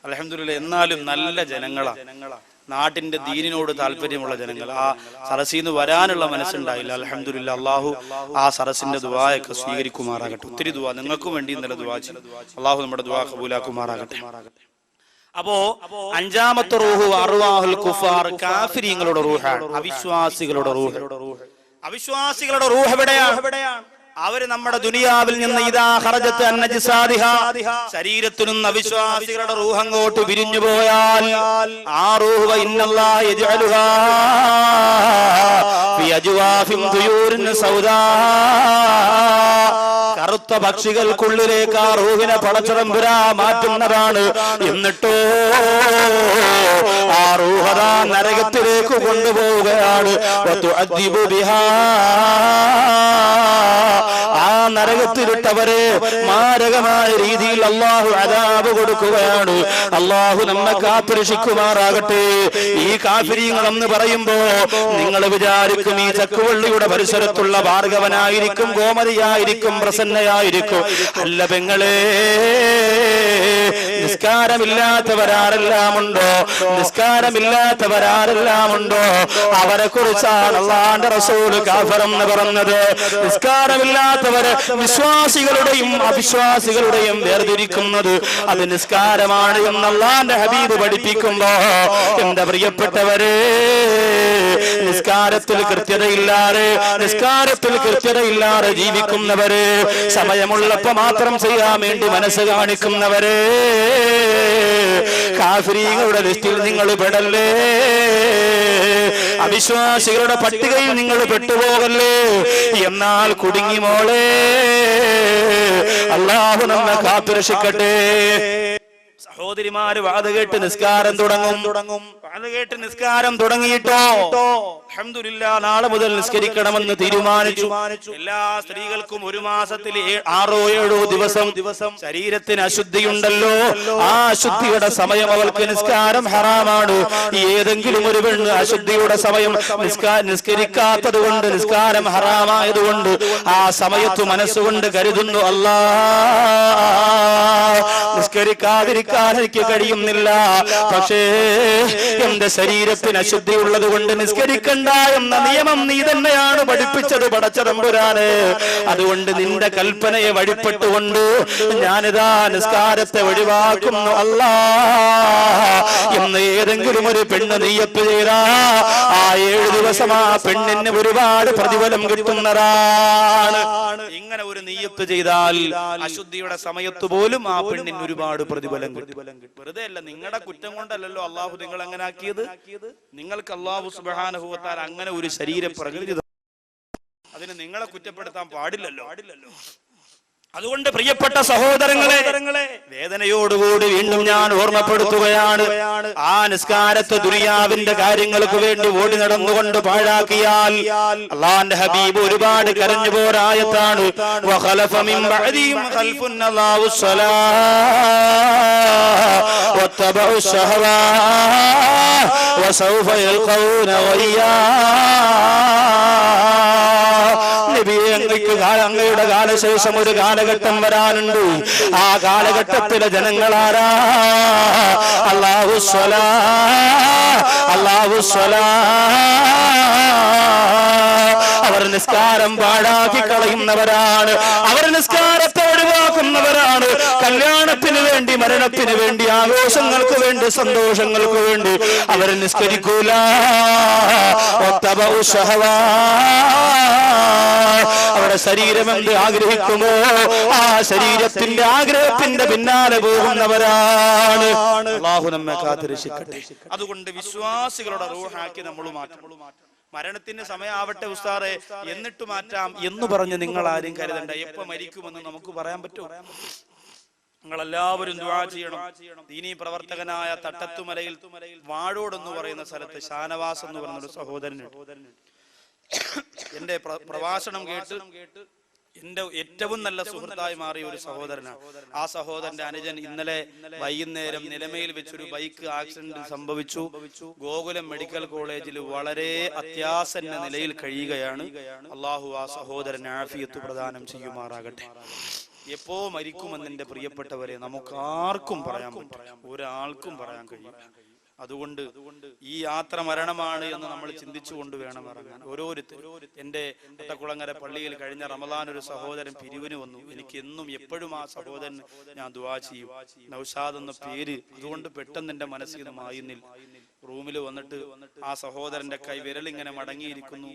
അൽഹംദുലില്ലാഹ്. എന്നാലും നല്ല ജനങ്ങളാ, നാട്ടിന്റെ ദീനിനോട് താല്പര്യമുള്ള ജനങ്ങൾ. ആ സരസിൽ നിന്ന് വരാനുള്ള മനസ്സുണ്ടായില്ല. അൽഹംദുലില്ലാഹ്. അള്ളാഹു ആ സരസിന്റെ ദുആയൊക്കെ സ്വീകരിക്കുമാറാകട്ടെ. ഒത്തിരി ദുആ നിങ്ങൾക്കും വേണ്ടി ഇന്നലെ ദുആ ചെയ്തു. അള്ളാഹു നമ്മുടെ ദുആ ഖബൂലാക്കുമാറാകട്ടെ. അപ്പോ അഞ്ചാമത്തെ റൂഹ് അർവാഹുൽ കുഫാർ, കാഫിരീങ്ങളുടെ റൂഹാണ്, അവിശ്വാസികളുടെ റൂഹ്. അവിശ്വാസികളുടെ റൂഹ് എവിടെയാണ്? അവര് നമ്മുടെ ദുനിയാവിൽ നിന്ന് ഇദാ ഖറജത്ത് അൻ നജ്സാദിഹാ, ശരീരത്തിൽ നിന്ന് അവിശ്വാസികളുടെ റൂഹ് അങ്ങോട്ട് വിരിഞ്ഞു പോയാൽ ആ റൂഹ് ഇന്നല്ലാഹ യജ്അലുഹാ ഫി അജ്വാഫിൻ തുയൂരിൻ സൗദാ, കറുത്ത പക്ഷികൾക്കുള്ളിലേക്ക് ആ റൂഹിനെ പടച്ചതമ്പുരാ മാറ്റുന്നതാണ്. എന്നിട്ടോ ആ റൂഹദാ നരകത്തിലേക്ക് കൊണ്ടുപോവുകയാണ്. വതുഅദ്ദിബു ബിഹാ, ആ നരകത്തിലിട്ടവരെ മാരകമായ രീതിയിൽ അള്ളാഹു അദാബ് കൊടുക്കുകയാണ്. അള്ളാഹു നമ്മെ കാത്തുരക്ഷിക്കുമാറാകട്ടെ. ഈ കാഫിരീങ്ങൾ എന്ന് പറയുമ്പോ നിങ്ങൾ വിചാരിക്കും ഈ ചക്കുവള്ളിയുടെ പരിസരത്തുള്ള ഭാർഗവനായിരിക്കും, ഗോമതിയായിരിക്കും, പ്രസന്നയായിരിക്കും. അല്ല പെങ്ങളെ, നിസ്കാരമില്ലാത്തവരാരെല്ലാമുണ്ടോ, നിസ്കാരമില്ലാത്തവരാരെല്ലാമുണ്ടോ അവരെ കുറിച്ചാണ് അല്ലാഹുവിന്റെ റസൂൽ കാഫിർ എന്ന് പറഞ്ഞത്. നിസ്കാരമില്ലാത്തവരെ വിശ്വാസികളുടെയും അവിശ്വാസികളുടെയും വേർതിരിക്കുന്നത് അത് നിസ്കാരമാണ് എന്ന് അല്ലാഹുവിന്റെ ഹബീബ് പഠിപ്പിക്കുമ്പോ, എന്റെ പ്രിയപ്പെട്ടവരെ, നിസ്കാരത്തിൽ കൃത്യതയില്ലാതെ ജീവിക്കുന്നവര്, സമയമുള്ളപ്പോ മാത്രം ചെയ്യാൻ വേണ്ടി മനസ്സ് കാണിക്കുന്നവര്, കാഫിരീങ്ങളുടെ ലിസ്റ്റിൽ നിങ്ങൾ പെടല്ലേ, അവിശ്വാസികളുടെ പട്ടികയിൽ നിങ്ങൾ പെട്ടുപോകല്ലേ. എന്നാൽ കുടുങ്ങി മോളെ, അല്ലാഹു നമ്മെ കാത്തുരക്ഷിക്കട്ടെ. സഹോദരിമാര് വാത് കേട്ട് നിസ്കാരം തുടങ്ങും. വാത് കേട്ട് നിസ്കാരം തുടങ്ങിയിട്ടോ അൽഹംദുലില്ലാഹ് നാളെ മുതൽ നിസ്കരിക്കണമെന്ന് തീരുമാനിച്ചു. എല്ലാ സ്ത്രീകൾക്കും ഒരു മാസത്തിൽ 6-7 ദിവസം ശരീരത്തിന് അശുദ്ധിയുണ്ടല്ലോ, ആ അശുദ്ധിയുടെ സമയം അവൾക്ക് നിസ്കാരം ഹറാമാണ്. ഏതെങ്കിലും ഒരു പെണ്ണ് അശുദ്ധിയുടെ സമയം നിസ്കരിക്കാത്തത് കൊണ്ട്, നിസ്കാരം ഹറാമായതുകൊണ്ട് ആ സമയത്ത് മനസ്സുകൊണ്ട് കരുതുന്നു, അല്ലാഹ് നിസ്കരിക്കാതിരിക്കാൻ എനിക്ക് കഴിയുന്നില്ല, പക്ഷേ എന്റെ ശരീരത്തിന് അശുദ്ധി ഉള്ളത് കൊണ്ട് നിസ്കരിക്കണ്ട എന്ന നിയമം നീ തന്നെയാണ് പഠിപ്പിച്ചത് പടച്ചതമ്പുരാനെ. അതുകൊണ്ട് നിന്റെ കൽപ്പനയെ വഴിപ്പെട്ടുകൊണ്ട് ഞാനിതാ നിസ്കാരത്തെ ഒഴിവാക്കുന്നു അല്ലാഹ് എന്ന് ഏതെങ്കിലും ഒരു പെണ്ണ് നിയ്യത്ത് ചെയ്താ ആ 7 ദിവസം ആ പെണ്ണിന് ഒരുപാട് പ്രതിഫലം കിട്ടുന്നതാണ്. ഇങ്ങനെ ഒരു നിയ്യത്ത് ചെയ്താൽ അശുദ്ധിയുടെ സമയത്ത് പോലും ആ പെണ്ണിന് ഒരുപാട് പ്രതിഫലം കിട്ടും. വെറുതെ അല്ല, നിങ്ങളുടെ കുറ്റം കൊണ്ടല്ലോ അള്ളാഹു നിങ്ങൾ അങ്ങനെ ആക്കിയത്. നിങ്ങൾക്ക് അള്ളാഹു സുബ്ഹാനഹു വ തആല അങ്ങനെ ഒരു ശരീര പ്രകൃതി, അതിന് നിങ്ങളെ കുറ്റപ്പെടുത്താൻ പാടില്ലല്ലോ. അതുകൊണ്ട് പ്രിയപ്പെട്ട സഹോദരങ്ങളെ, വേദനയോടുകൂടി വീണ്ടും ഞാൻ ഓർമ്മപ്പെടുത്തുകയാണ്, ആ നിസ്കാരത്തെ ദുനിയാവിന്റെ കാര്യങ്ങൾക്ക് വേണ്ടി ഓടി നടന്നുകൊണ്ട് പാഴാക്കിയാൽ അല്ലാഹുവിന്റെ ഹബീബ് ഒരുപാട് കരഞ്ഞു പോരായത്താണ്. വഖലഫ മിൻ ബഅദിഹിം ഖൽഫുൻ അല്ലാഹു സ്വലാഹ് വത്തബഉ ശഹവാ വസൗഫ യൽഖൗന ഗയ്യാ. അങ്ങയുടെ കാലശേഷം ഒരു കാലഘട്ടം വരാനുണ്ട്. ആ കാലഘട്ടത്തിലെ ജനങ്ങളാരാ? അല്ലാഹു സ്വലാഹ്. അവർ നിസ്കാരം പാഴാക്കി കളയുന്നവരാണ്, അവർ നിസ്കാരത്തെ ഒഴിവാക്കുന്നവരാണ്. കല്യാണത്തിന് വേണ്ടി, മരണത്തിന് വേണ്ടി, ആഘോഷങ്ങൾക്ക് വേണ്ടി, സന്തോഷങ്ങൾക്ക് വേണ്ടി അവർ നിസ്കരിക്കൂല. അവരുടെ ശരീരം എന്ത് ആഗ്രഹിക്കുമോ ആ ശരീരത്തിന്റെ ആഗ്രഹത്തിന്റെ പിന്നാലെ പോകുന്നവരാണ്. അല്ലാഹു നമ്മെ കാത്തുരക്ഷിക്കട്ടെ. അതുകൊണ്ട് വിശ്വാസികളുടെ റൂഹാക്കി നമ്മൾ മാറ്റണം. മരണത്തിന്റെ സമയമാവട്ടെ ഉസ്താദേ, എന്നിട്ട് മാറ്റാം എന്ന് പറഞ്ഞ് നിങ്ങൾ ആരും കരുതണ്ട. എപ്പോ മരിക്കുമെന്ന് നമുക്ക് പറയാൻ പറ്റുമോ? നിങ്ങളെല്ലാവരും ദുആ ചെയ്യണം. ദീനീ പ്രവർത്തകനായ തട്ടത്തുമലയിൽ വാഴോട് എന്ന് പറയുന്ന സ്ഥലത്ത് ഷാനവാസ് എന്ന് പറയുന്ന ഒരു സഹോദരനുണ്ട്. എന്റെ പ്രഭാഷണം കേട്ട് എന്റെ ഏറ്റവും നല്ല സുഹൃത്തായി മാറിയ ഒരു സഹോദരനാണ്. ആ സഹോദരന്റെ അനുജൻ ഇന്നലെ വൈകുന്നേരം നിലമയിൽ വെച്ചൊരു ബൈക്ക് ആക്സിഡന്റ് സംഭവിച്ചു. ഗോകുലം മെഡിക്കൽ കോളേജിൽ വളരെ അത്യാസന്ന നിലയിൽ കഴിയുകയാണ്. അള്ളാഹു ആ സഹോദരന് ആഫിയത്ത് പ്രദാനം ചെയ്യുമാറാകട്ടെ. എപ്പോ മരിക്കുമെന്നെ പ്രിയപ്പെട്ടവരെ നമുക്കാർക്കും പറയാൻ പറ്റില്ല, ഒരാൾക്കും പറയാൻ കഴിയും. അതുകൊണ്ട് ഈ യാത്ര മരണമാണ് എന്ന് നമ്മൾ ചിന്തിച്ചുകൊണ്ട് വേണം ഇറങ്ങാൻ ഓരോരുത്തരും. എന്റെ ഒറ്റക്കുളങ്ങര പള്ളിയിൽ കഴിഞ്ഞ റമദാൻ ഒരു സഹോദരൻ പിരിവിന് വന്നു. എനിക്ക് എന്നും എപ്പോഴും ആ സഹോദരൻ ഞാൻ ദുആ ചെയ്യും, നൗഷാദ് എന്ന പേര്. അതുകൊണ്ട് പെട്ടെന്ന് എന്റെ മനസ്സിൽ നിന്ന് മായുന്നില്ല. റൂമിൽ വന്നിട്ട് ആ സഹോദരന്റെ കൈ വിരലിങ്ങനെ മടങ്ങിയിരിക്കുന്നു.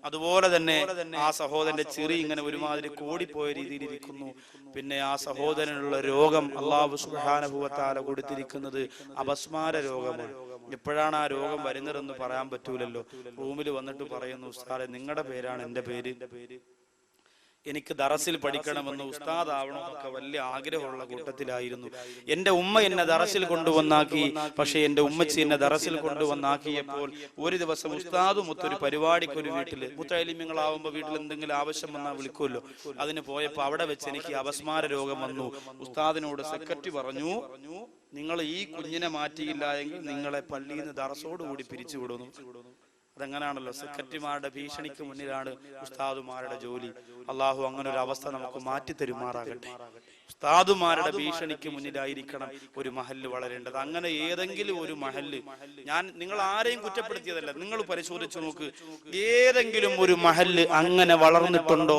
അതുപോലെ തന്നെ ആ സഹോദരന്റെ ചിറി ഇങ്ങനെ ഒരുമാതിരി കോടിപ്പോയ രീതിയിൽ ഇരിക്കുന്നു. പിന്നെ ആ സഹോദരനുള്ള രോഗം അല്ലാഹു സുബ്ഹാനഹു വ തആല കൊടുത്തിരിക്കുന്നത് അപസ്മാര രോഗമാണ്. എപ്പോഴാണ് ആ രോഗം വരുന്നതെന്ന് പറയാൻ പറ്റൂലല്ലോ. റൂമിൽ വന്നിട്ട് പറയുന്നു, ഉസ്താദേ നിങ്ങളുടെ പേരാണ് എന്റെ പേര്, എനിക്ക് ദറസിൽ പഠിക്കണമെന്ന് ഉസ്താദ് ആവണമെന്നൊക്കെ വലിയ ആഗ്രഹമുള്ള കൂട്ടത്തിലായിരുന്നു. എന്റെ ഉമ്മ എന്നെ ദറസിൽ കൊണ്ടുവന്നാക്കി. പക്ഷെ എന്റെ ഉമ്മച്ചി എന്നെ ദറസിൽ കൊണ്ടുവന്നാക്കിയപ്പോൾ ഒരു ദിവസം ഉസ്താദും ഒത്തൊരു പരിപാടിക്ക് ഒരു വീട്ടില്, മുത്തലിമ്യങ്ങളാവുമ്പോ വീട്ടിൽ എന്തെങ്കിലും ആവശ്യം വന്നാൽ വിളിക്കുമല്ലോ, അതിന് പോയപ്പോ അവിടെ വെച്ച് എനിക്ക് അപസ്മാര രോഗം വന്നു. ഉസ്താദിനോട് സെക്രട്ടറി പറഞ്ഞു, നിങ്ങൾ ഈ കുഞ്ഞിനെ മാറ്റിയില്ല എങ്കിൽ നിങ്ങളെ പള്ളിയിൽ നിന്ന് ദറസോടുകൂടി പിരിച്ചുവിടുന്നു. അതെങ്ങനെയാണല്ലോ, സെക്രട്ടറിമാരുടെ ഭീഷണിക്ക് മുന്നിലാണ് ഉസ്താദുമാരുടെ ജോലി. അള്ളാഹു അങ്ങനെ ഒരു അവസ്ഥ നമുക്ക് മാറ്റി തരുമാറാകട്ടെ. ഉസ്താദുമാരുടെ ഭീഷണിക്ക് മുന്നിലായിരിക്കണം ഒരു മഹല്ല് വളരേണ്ടത്. അങ്ങനെ ഏതെങ്കിലും ഒരു മഹല്ല്, ഞാൻ നിങ്ങൾ ആരെയും കുറ്റപ്പെടുത്തിയതല്ല, നിങ്ങൾ പരിശോധിച്ചു നോക്ക്, ഏതെങ്കിലും ഒരു മഹല്ല് അങ്ങനെ വളർന്നിട്ടുണ്ടോ?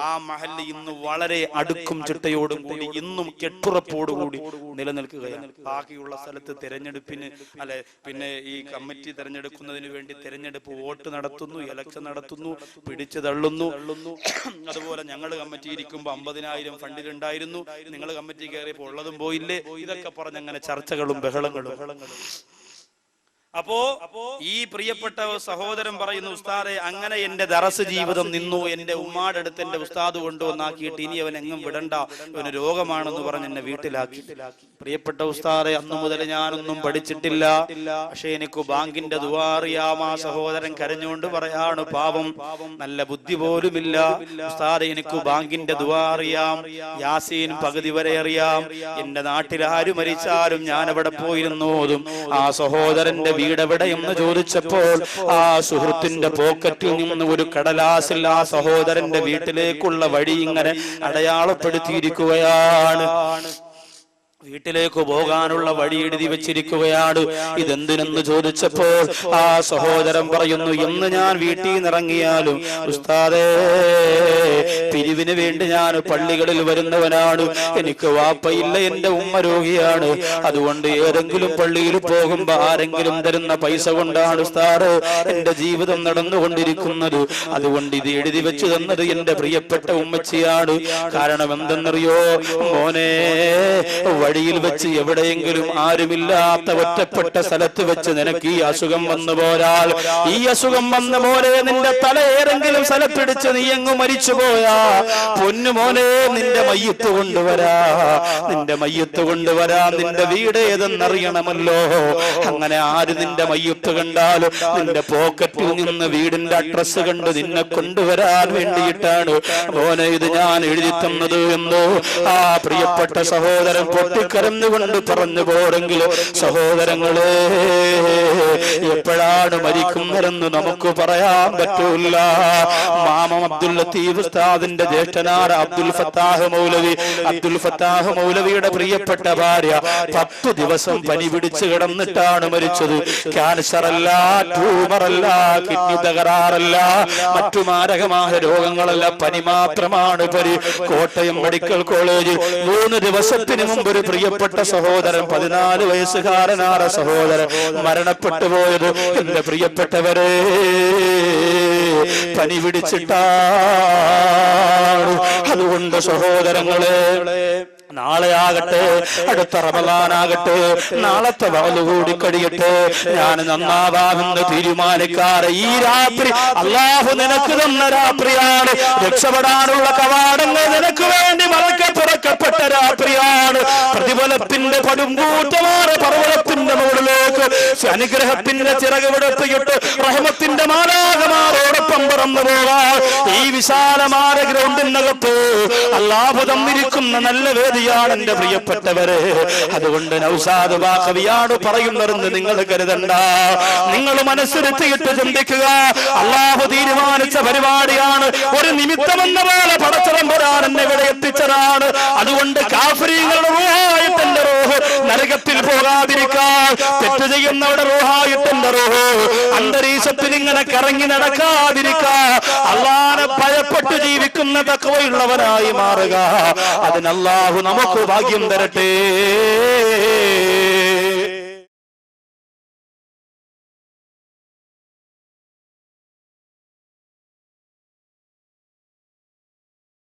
ആ മഹല്ല് ഇന്ന് വളരെ അടുക്കും ചിട്ടയോടും കൂടി ഇന്നും കെട്ടുറപ്പോടുകൂടി നിലനിൽക്കുകയാണ്. ബാക്കിയുള്ള സ്ഥലത്ത് തെരഞ്ഞെടുപ്പിന് പിന്നെ ഈ കമ്മിറ്റി തെരഞ്ഞെടുക്കുന്നതിന് വേണ്ടി തെരഞ്ഞെടുപ്പ് വോട്ട് നടത്തുന്നു, ഇലക്ഷൻ നടത്തുന്നു, പിടിച്ചു തള്ളുന്നു. അതുപോലെ ഞങ്ങൾ കമ്മിറ്റി ഇരിക്കുമ്പോ 50,000 ഫണ്ടിലുണ്ടായിരുന്നു, നിങ്ങൾ കമ്മിറ്റി കയറിയപ്പോ ഉള്ളതും പോയില്ലേ, ഇതൊക്കെ പറഞ്ഞങ്ങനെ ചർച്ചകളും ബഹളങ്ങളും. അപ്പോ ഈ പ്രിയപ്പെട്ട സഹോദരൻ പറയുന്നു, ഉസ്താദെ അങ്ങനെ എന്റെ ദറസ് ജീവിതം നിന്നു. എന്റെ ഉമ്മാടെ അടുത്ത് എന്റെ ഉസ്താദ് കൊണ്ടുവന്നാക്കിയിട്ട് ഇനി അവൻ എങ്ങും വിടണ്ട, അവന് രോഗമാണെന്ന് പറഞ്ഞ് എന്നെ വീട്ടിലാക്കി. പ്രിയപ്പെട്ട ഉസ്താദെ, അന്നു മുതൽ ഞാനൊന്നും പഠിച്ചിട്ടില്ല, പക്ഷെ എനിക്ക് ബാങ്കിന്റെ ദുആ അറിയാം. ആ സഹോദരൻ കരഞ്ഞുകൊണ്ട് പറയാണ്, പാവം നല്ല ബുദ്ധി പോലുമില്ല ഉസ്താദെ, എനിക്ക് ബാങ്കിന്റെ ദുആ അറിയാം, യാസീൻ പകുതി വരെ അറിയാം, എന്റെ നാട്ടിൽ ആര് മരിച്ചാലും ഞാൻ അവിടെ പോയിരുന്നു ഓതും. ആ സഹോദരന്റെ വീടെവിടെയെന്ന് ചോദിച്ചപ്പോൾ ആ സുഹൃത്തിന്റെ പോക്കറ്റിൽ നിന്ന് ഒരു കടലാസിൽ ആ സഹോദരന്റെ വീട്ടിലേക്കുള്ള വഴി ഇങ്ങനെ അടയാളപ്പെടുത്തിയിരിക്കുകയാണ്. വീട്ടിലേക്ക് പോകാനുള്ള വഴി എഴുതി വെച്ചിരിക്കുകയാണ്. ഇതെന്തിനെന്ന് ചോദിച്ചപ്പോൾ ആ സഹോദരൻ പറയുന്നു, എന്ന് ഞാൻ വീട്ടിൽ നിന്നിറങ്ങിയാലും ഉസ്താദേ പിരിവിന് വേണ്ടി ഞാൻ പള്ളികളിൽ വരുന്നവനാണ്, എനിക്ക് വാപ്പയില്ല, എന്റെ ഉമ്മ രോഗിയാണ്, അതുകൊണ്ട് ഏതെങ്കിലും പള്ളിയിൽ പോകുമ്പോ ആരെങ്കിലും തരുന്ന പൈസ കൊണ്ടാണ് ഉസ്താദ് എന്റെ ജീവിതം നടന്നുകൊണ്ടിരിക്കുന്നത്. അതുകൊണ്ട് ഇത് എഴുതി വെച്ചു തന്നത് എന്റെ പ്രിയപ്പെട്ട ഉമ്മച്ചിയാണ്. കാരണം എന്തെന്നറിയോ മോനെ, വഴിയിൽ വെച്ച് എവിടെയെങ്കിലും ആരുമില്ലാത്ത ഒറ്റപ്പെട്ട സ്ഥലത്ത് വെച്ച് നിനക്ക് ഈ അസുഖം വന്നു പോരാൽ, ഈ അസുഖം വന്ന മോനെ നിന്റെ തല ഏതെങ്കിലും സ്ഥലത്തിടിച്ച് നീ എങ്ങും മരിച്ചു പോയാ പൊന്നു മോനെ, നിന്റെ മയ്യത്ത് കൊണ്ടുവരാ, നിന്റെ മയ്യത്ത് കൊണ്ടുവരാ, നിന്റെ വീട് ഏതെന്നറിയണമല്ലോ. അങ്ങനെ ആര് നിന്റെ മയ്യത്ത് കണ്ടാലും നിന്റെ പോക്കറ്റിൽ നിന്ന് വീടിന്റെ അഡ്രസ് കണ്ട് നിന്നെ കൊണ്ടുവരാൻ വേണ്ടിയിട്ടാണ് മോനെ ഇത് ഞാൻ എഴുതി തന്നത് എന്ന് ആ പ്രിയപ്പെട്ട സഹോദരൻ പൊട്ടിക്കരഞ്ഞുകൊണ്ട് പറഞ്ഞു പോരെങ്കിലും സഹോദരങ്ങളെ, എപ്പോഴാണ് മരിക്കുന്നതെന്ന് നമുക്ക് പറയാൻ പറ്റൂല. മാമം അബ്ദുൽ ലത്തീഫ് ഉസ്താദിന്റെ ജ്യേഷ്ഠനായ അബ്ദുൽ ഫത്താഹ് മൗലവി, അബ്ദുൽ ഫത്താഹ് മൗലവിയുടെ പ്രിയപ്പെട്ട ഭാര്യ 10 ദിവസം പനി പിടിച്ച് കിടന്നിട്ടാണ് മരിച്ചത്. ക്യാൻസർ അല്ല, ട്യൂമർ അല്ല, കിഡ്നി തകരാറല്ല, മറ്റു മാരകമായ രോഗങ്ങളല്ല, പനി മാത്രമാണ് പനി. കോട്ടയം മെഡിക്കൽ കോളേജിൽ 3 ദിവസത്തിന് മുമ്പ് ഒരു പ്രിയപ്പെട്ട സഹോദരൻ, 14 വയസ്സുകാരനായ സഹോദരൻ മരണപ്പെട്ടു പോയത് എന്റെ പ്രിയപ്പെട്ടവരെ പനി പിടിച്ചിട്ടാണ്. അതുകൊണ്ട് സഹോദരങ്ങളെ, നാളെ ആകട്ടെ, അടുത്ത റമളാനാകട്ടെ, നാളത്തെ വഅദ് കൂടി കഴിയട്ടെ, ഞാൻ നന്നാവാമെന്ന് തീരുമാനിക്കാറ് ഈ രാത്രി അല്ലാഹു നിനക്ക് തന്ന രാത്രിയാണ്. രക്ഷപ്പെടാനുള്ള കവാടങ്ങൾ നിനക്ക് വേണ്ടി മലക്കെ തുറക്കപ്പെട്ട രാത്രിയാണ്. പ്രതിഫലത്തിന്റെ പടുംകൂറ്റമാറ് പർവ്വതത്തിന്റെ മുകളിലേക്ക് അനുഗ്രഹത്തിന്റെ ചിറക് വിടർത്തിയിട്ട് റഹ്മത്തിന്റെ മാലാഖമാരോടൊപ്പം പറന്നു പോകാൻ ഈ വിശാലമായ ഗ്രൗണ്ടിനകത്ത് അല്ലാഹു തന്നിരിക്കുന്ന നല്ല വേദിയാണ് എന്റെ പ്രിയപ്പെട്ടവരെ. അതുകൊണ്ട് നൗഷാദ് ബാഖവിയാണ് പറയുന്നതെന്ന് നിങ്ങൾ കരുതണ്ട. നിങ്ങൾ മനസ്സിരുത്തിയിട്ട് ചിന്തിക്കുക. അല്ലാഹു തീരുമാനിച്ച പരിപാടിയാണ്. ഒരു നിമിത്തമെന്ന പോലെ പടച്ചതമ്പുരാൻ എന്നെ ഇവിടെ എത്തിച്ചതാണ്. അതുകൊണ്ട് കാഫിരീങ്ങളുടെ റൂഹായിട്ട് എന്റെ റൂഹ് നരകത്തിൽ പോകാതിരിക്കാൻ, തെറ്റ് ചെയ്യുന്നവരുടെ റൂഹായിട്ട് എന്റെ റൂഹ് അന്തരീക്ഷത്തിൽ ഇങ്ങനെ കറങ്ങി നടക്കാതിരിക്കാൻ, അല്ലാഹുവിനെ ഭയപ്പെട്ട് ജീവിക്കുന്ന തഖ്വയുള്ളവരായി മാറുക. അതിന് അല്ലാഹു നമുക്ക് ഭാഗ്യം തരട്ടെ.